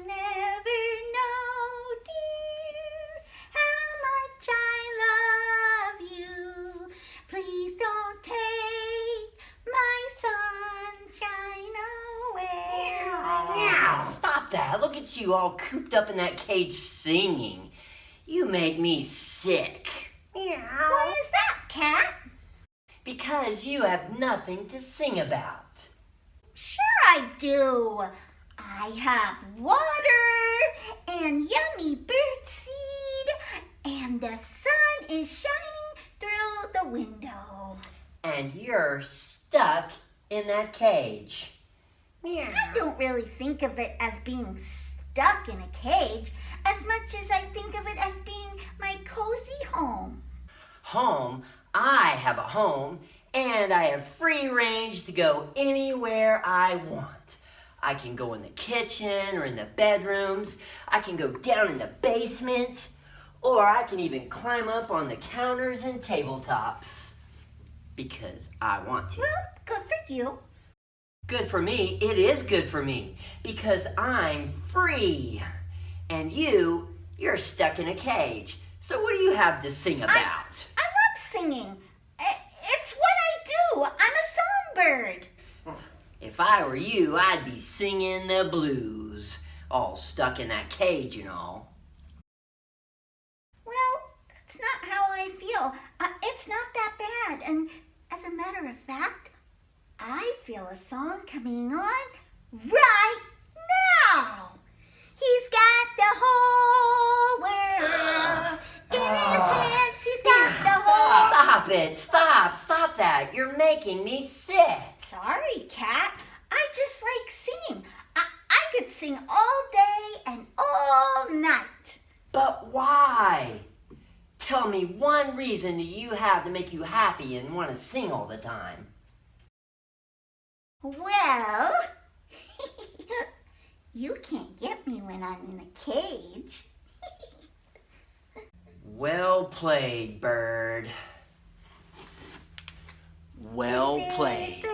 never know, dear, how much I love you. Please don't take my sunshine away. Meow, stop that. Look at you all cooped up in that cage singing. You make me sick. Why is that, Cat? Because you have nothing to sing about. Sure I do. I have water and yummy birdseed, and the sun is shining through the window. And you're stuck in that cage. I don't really think of it as being stuck in a cage as much as I think of it as being my cozy home. Home? I have a home, and I have free range to go anywhere I want. I can go in the kitchen or in the bedrooms. I can go down in the basement, or I can even climb up on the counters and tabletops because I want to. Well, good for you. Good for me? It is good for me because I'm free. And you're stuck in a cage. So what do you have to sing about? I love singing. It's what I do. I'm a songbird. If I were you, I'd be singing the blues, all stuck in that cage and all. Well, that's not how I feel. It's not that bad. And as a matter of fact, I feel a song coming on right now. He's got the whole world in his hands. He's got the whole... Stop it. Stop that. You're making me sick. Sorry, Cat. I just like singing. I could sing all day and all night. But why? Tell me one reason that you have to make you happy and want to sing all the time. Well, you can't get me when I'm in a cage. Well played, bird. Well played.